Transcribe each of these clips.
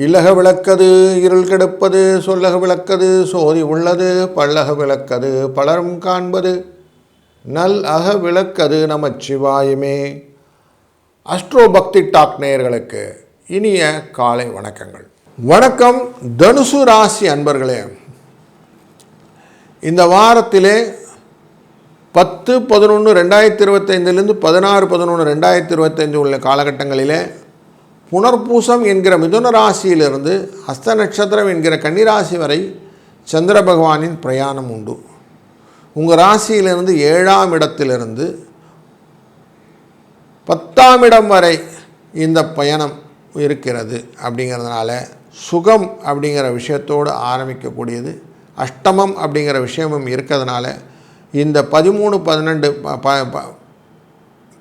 இல்லக விளக்கது இருள் கெடுப்பது, சொல்லக விளக்கது சோதி உள்ளது, பல்லக விளக்கது பலரும் காண்பது, நல் அக விளக்கது நமச்சிவாயமே. அஸ்ட்ரோ பக்தி டாக் நேயர்களுக்கு இனிய காலை வணக்கங்கள். வணக்கம் தனுசு ராசி அன்பர்களே. இந்த வாரத்திலே 10/11/2025 16/11/2025 உள்ள காலகட்டங்களிலே புனர்பூசம் என்கிற மிதுன ராசியிலிருந்து ஹஸ்த நட்சத்திரம் என்கிற கன்னிராசி வரை சந்திர பகவானின் பிரயாணம் உண்டு. உங்கள் ராசியிலிருந்து 7ஆம் இடத்திலிருந்து 10ஆம் இடம் வரை இந்த பயணம் இருக்கிறது. அப்படிங்கிறதுனால சுகம் அப்படிங்கிற விஷயத்தோடு ஆரம்பிக்கக்கூடியது, அஷ்டமம் அப்படிங்கிற விஷயமும் இருக்கிறதுனால இந்த 13, 12,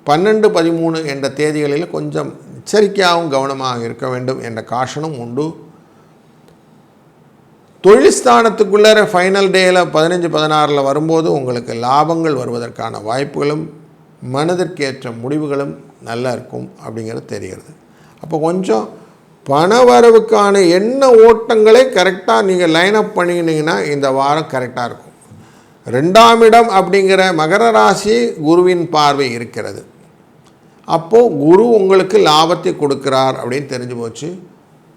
13 என்ற தேதிகளில் கொஞ்சம் எச்சரிக்கையாகவும் கவனமாக இருக்க வேண்டும் என்ற காஷனும் உண்டு. தொழில் ஸ்தானத்துக்குள்ளே ஃபைனல் டேயில் 15, 16 வரும்போது உங்களுக்கு லாபங்கள் வருவதற்கான வாய்ப்புகளும் மனதிற்கேற்ற முடிவுகளும் நல்லா இருக்கும் அப்படிங்கிறது தெரிகிறது. அப்போ கொஞ்சம் பண வரவுக்கான எண்ண ஓட்டங்களை கரெக்டாக நீங்கள் லைன் அப் பண்ணினீங்கன்னா இந்த வாரம் கரெக்டாக இருக்கும். 2ஆம் இடம் அப்படிங்கிற மகர ராசி குருவின் பார்வை இருக்கிறது. அப்போது குரு உங்களுக்கு லாபத்தை கொடுக்கிறார் அப்படின்னு தெரிஞ்சு போச்சு.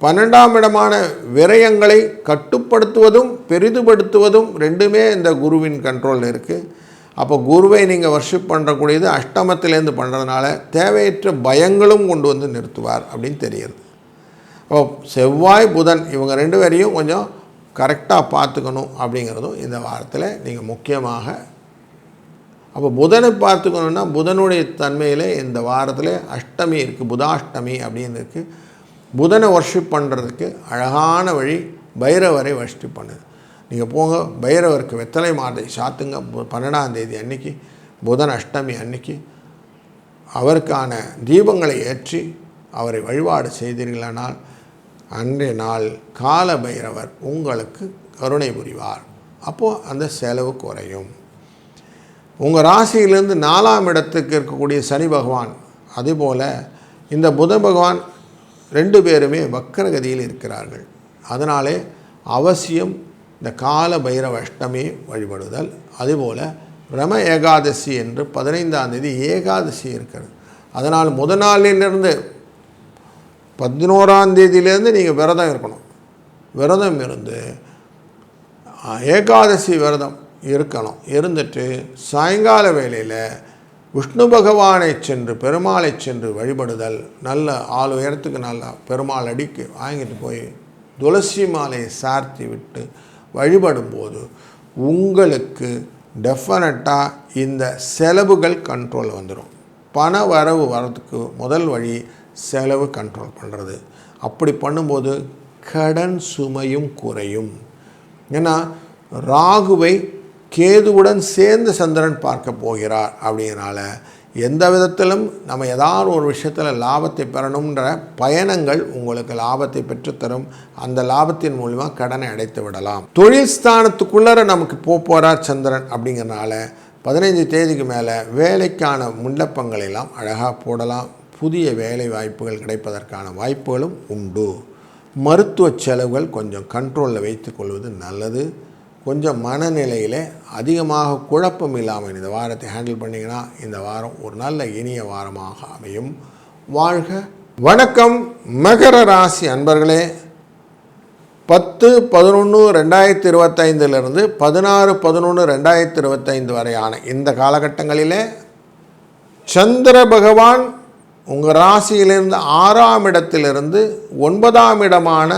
12ஆம் இடமான விரயங்களை கட்டுப்படுத்துவதும் பெரிதுபடுத்துவதும் ரெண்டுமே இந்த குருவின் கண்ட்ரோலில் இருக்குது. அப்போ குருவை நீங்கள் வர்ஷிப் பண்ணுறக்கூடியது அஷ்டமத்திலேருந்து பண்ணுறதுனால தேவையற்ற பயங்களும் கொண்டு வந்து நிறுத்துவார் அப்படின்னு தெரியுது. அப்போ செவ்வாய் புதன் இவங்க 2 பேரையும் கொஞ்சம் கரெக்டாக பார்த்துக்கணும் அப்படிங்கிறதும் இந்த வாரத்தில் நீங்கள் முக்கியமாக. அப்போ புதனை பார்த்துக்கணுன்னா புதனுடைய தன்மையில் இந்த வாரத்தில் அஷ்டமி இருக்குது, புதாஷ்டமி அப்படின்னு இருக்குது. புதனை வர்ஷிப் பண்ணுறதுக்கு அழகான வழி பைரவரை வர்ஷிப் பண்ணுது. நீங்கள் போங்க, பைரவருக்கு வெத்தலை மாலை சாத்துங்க. 12ஆம் தேதி அன்னைக்கு புதன் அஷ்டமி அன்னைக்கு அவருக்கான தீபங்களை ஏற்றி அவரை வழிபாடு செய்தீர்களானால் அன்றைய நாள் கால பைரவர் உங்களுக்கு கருணை புரிவார். அப்போது அந்த செலவு குறையும். உங்கள் ராசியிலிருந்து 4ஆம் இடத்துக்கு இருக்கக்கூடிய சனி பகவான், அதுபோல் இந்த புத பகவான் 2 பேருமே வக்கரகதியில் இருக்கிறார்கள். அதனாலே அவசியம் இந்த கால பைரவ அஷ்டமி வழிபடுதல். அதுபோல் ரம ஏகாதசி என்று 15ஆம் தேதி ஏகாதசி இருக்கிறது. அதனால் முதல் நாளிலிருந்து 11ஆம் தேதியிலேருந்து நீங்கள் விரதம் இருக்கணும். விரதம் இருந்து ஏகாதசி விரதம் இருக்கணும். இருந்துட்டு சாயங்கால வேளையில் விஷ்ணு பகவானை சென்று பெருமாளை சென்று வழிபடுதல். நல்ல ஆள் உயரத்துக்கு நல்லா பெருமாள் அடிக்கு வாங்கிட்டு போய் துளசி மாலையை சார்த்தி விட்டு வழிபடும்போது உங்களுக்கு டெஃபினட்டாக இந்த செலவுகள் கண்ட்ரோல் வந்துடும். பண வரவு வரதுக்கு முதல் வழி செலவு கண்ட்ரோல் பண்ணுறது. அப்படி பண்ணும்போது கடன் சுமையும் குறையும். ஏன்னா ராகுவை கேதுவுடன் சேர்ந்து சந்திரன் பார்க்க போகிறார். அப்படிங்கிறனால எந்த விதத்திலும் நம்ம ஏதாவது ஒரு விஷயத்தில் லாபத்தை பெறணுன்ற பயணங்கள் உங்களுக்கு லாபத்தை பெற்றுத்தரும். அந்த லாபத்தின் மூலிமா கடனை அடைத்து விடலாம். தொழில் ஸ்தானத்துக்குள்ளே நமக்கு போகிறார் சந்திரன். அப்படிங்கிறனால 15 தேதிக்கு மேலே வேலைக்கான விண்ணப்பங்கள் எல்லாம் அழகாக போடலாம். புதிய வேலை வாய்ப்புகள் கிடைப்பதற்கான வாய்ப்புகளும் உண்டு. மருத்துவ செலவுகள் கொஞ்சம் கண்ட்ரோலில் வைத்து கொள்வது நல்லது. கொஞ்சம் மனநிலையில் அதிகமாக குழப்பம் இல்லாமல் இந்த வாரத்தை ஹேண்டில் பண்ணிங்கன்னா இந்த வாரம் ஒரு நல்ல இனிய வாரமாக அமையும். வாழ்க. வணக்கம் மகர ராசி அன்பர்களே. 10/11/2025 16/11/2025 வரையான இந்த காலகட்டங்களிலே சந்திர பகவான் உங்கள் ராசியிலிருந்து 6ஆம் இடத்திலிருந்து 9ஆம் இடமான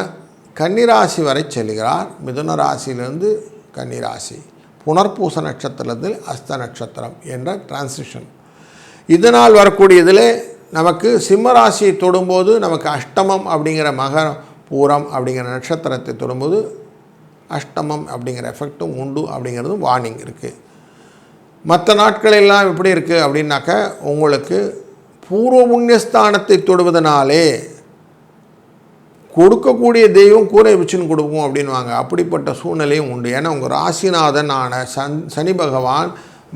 கன்னிராசி வரை செல்கிறார். மிதுன ராசியிலிருந்து கன்னிராசி, புனர்பூச நட்சத்திரத்தில் அஸ்த நட்சத்திரம் என்ற டிரான்சிஷன். இதனால் வரக்கூடியதில் நமக்கு சிம்ம ராசியை தொடும்போது நமக்கு அஷ்டமம் அப்படிங்கிற மகர பூரம் அப்படிங்கிற நட்சத்திரத்தை தொடும்போது அஷ்டமம் அப்படிங்கிற எஃபெக்டும் உண்டு அப்படிங்கிறதும் வார்னிங் இருக்குது. மற்ற நாட்களெல்லாம் எப்படி இருக்குது அப்படின்னாக்க உங்களுக்கு பூர்வ புண்ணியஸ்தானத்தை தொடுவதனாலே கொடுக்கக்கூடிய தெய்வம் கூரை வச்சுன்னு கொடுக்கும் அப்படின்வாங்க. அப்படிப்பட்ட சூழ்நிலையும் உண்டு. ஏன்னா உங்கள் ராசிநாதன் ஆன சனி பகவான்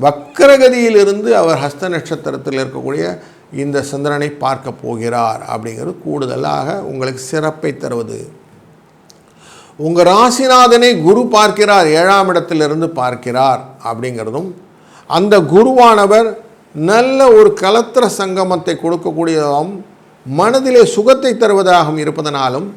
வக்கரகதியிலிருந்து அவர் ஹஸ்த நட்சத்திரத்தில் இருக்கக்கூடிய இந்த சந்திரனை பார்க்க போகிறார் அப்படிங்கிறது கூடுதலாக உங்களுக்கு சிறப்பை தருவது. உங்கள் ராசிநாதனை குரு பார்க்கிறார், 7ஆம் இடத்திலிருந்து பார்க்கிறார் அப்படிங்கிறதும், அந்த குருவானவர் நல்ல ஒரு கலத்திர சங்கமத்தை கொடுக்கக்கூடியதாகவும் மனதிலே சுகத்தை தருவதாகவும் இருப்பதனாலும்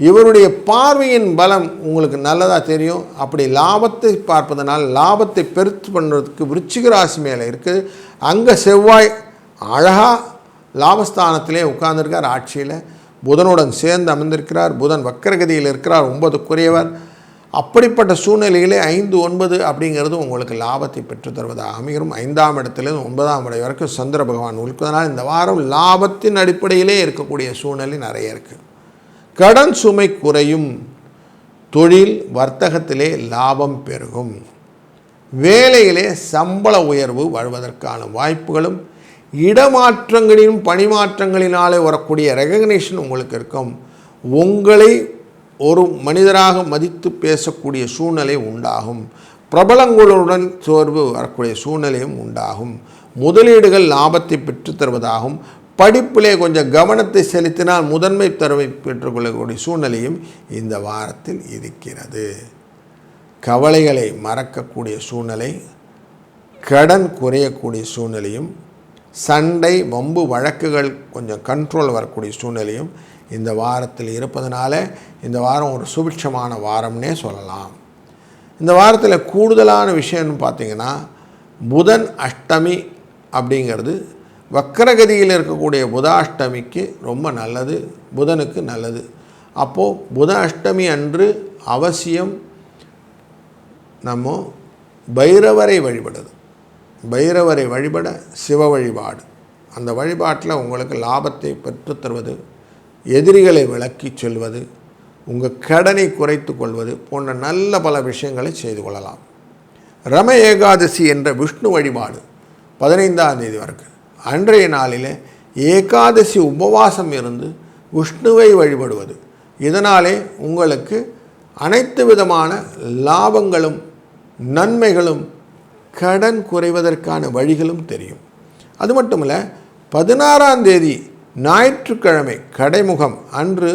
இவருடைய பார்வையின் பலம் உங்களுக்கு நல்லதாக தெரியும். அப்படி லாபத்தை பார்ப்பதனால் லாபத்தை பெருத்து பண்ணுறதுக்கு விருச்சிக ராசி மேலே இருக்குது. அங்கே செவ்வாய் அழகாக லாபஸ்தானத்திலே உட்கார்ந்துருக்கார், ஆட்சியில் புதனுடன் சேர்ந்து அமர்ந்திருக்கிறார். புதன் வக்கரகதியில் இருக்கிறார், 9க்குரியவர். அப்படிப்பட்ட சூழ்நிலையிலே 5, 9 அப்படிங்கிறது உங்களுக்கு லாபத்தை பெற்று தருவதாக அமைகிறோம். 5ஆம் இடத்துலேருந்து 9ஆம் இடம் வரைக்கும் சந்திர பகவான் இருக்கிறதுனால இந்த வாரம் லாபத்தின் அடிப்படையிலே இருக்கக்கூடிய சூழ்நிலை நிறைய இருக்குது. கடன் சுமை குறையும், தொழில் வர்த்தகத்திலே லாபம் பெருகும், வேலையிலே சம்பள உயர்வு வருவதற்கான வாய்ப்புகளும், இடமாற்றங்களிலும் பணிமாற்றங்களினாலே வரக்கூடிய ரெகக்னேஷன் உங்களுக்கு இருக்கும். உங்களை ஒரு மனிதராக மதித்து பேசக்கூடிய சூழ்நிலை உண்டாகும். பிரபலங்களுடன் சோர்வு வரக்கூடிய சூழ்நிலையும் உண்டாகும். முதலீடுகள் லாபத்தை பெற்றுத்தருவதாகும். படிப்பிலே கொஞ்சம் கவனத்தை செலுத்தினால் முதன்மை தரவை பெற்றுக்கொள்ளக்கூடிய சூழ்நிலையும் இந்த வாரத்தில் இருக்கிறது. கவலைகளை மறக்கக்கூடிய சூழ்நிலை, கடன் குறையக்கூடிய சூழ்நிலையும், சண்டை வம்பு வழக்குகள் கொஞ்சம் கண்ட்ரோல் வரக்கூடிய சூழ்நிலையும் இந்த வாரத்தில் இருப்பதனால இந்த வாரம் ஒரு சுபிட்சமான வாரம்னே சொல்லலாம். இந்த வாரத்தில் கூடுதலான விஷயம்னு பார்த்திங்கன்னா, புதன் அஷ்டமி அப்படிங்கிறது வக்கரகதியில் இருக்கக்கூடிய புதாஷ்டமிக்கு ரொம்ப நல்லது, புதனுக்கு நல்லது. அப்போது புத அஷ்டமி அன்று அவசியம் நம்ம பைரவரை வழிபடுது. பைரவரை வழிபட சிவ வழிபாடு, அந்த வழிபாட்டில் உங்களுக்கு லாபத்தை பெற்றுத்தருவது, எதிரிகளை விலக்கி செல்வது, உங்கள் கடனை குறைத்து கொள்வது போன்ற நல்ல பல விஷயங்களை செய்து கொள்ளலாம். ரம ஏகாதசி என்ற விஷ்ணு வழிபாடு 15ஆம் தேதி வரைக்கும். அன்றைய நாளில் ஏகாதசி உபவாசம் இருந்து விஷ்ணுவை வழிபடுவது, இதனாலே உங்களுக்கு அனைத்து விதமான லாபங்களும் நன்மைகளும் கடன் குறைவதற்கான வழிகளும் தெரியும். அது மட்டும் இல்லை, 16ஆம் தேதி ஞாயிற்றுக்கிழமை கடைமுகம் அன்று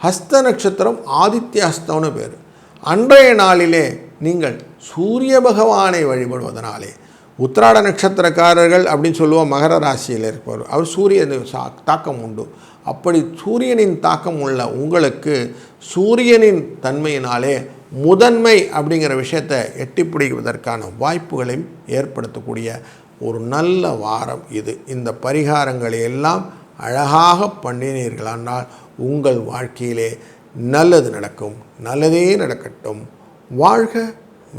ஹஸ்த நட்சத்திரம் ஆதித்ய ஹஸ்தம்னு பேர். அன்றைய நாளிலே நீங்கள் சூரிய பகவானை வழிபடுவதனாலே, உத்திராட நட்சத்திரக்காரர்கள் அப்படின்னு சொல்லுவோம், மகர ராசியில் இருப்பவர், அவர் சூரியன் தாக்கம் உண்டு. அப்படி சூரியனின் தாக்கம் உள்ள உங்களுக்கு சூரியனின் தன்மையினாலே முதன்மை அப்படிங்கிற விஷயத்தை எட்டி பிடிப்பதற்கான வாய்ப்புகளையும் ஏற்படுத்தக்கூடிய ஒரு நல்ல வாரம் இது. இந்த பரிகாரங்களை எல்லாம் அழகாக பண்ணினீர்களானால் உங்கள் வாழ்க்கையிலே நல்லது நடக்கும். நல்லதே நடக்கட்டும். வாழ்க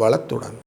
வளத்துடன்.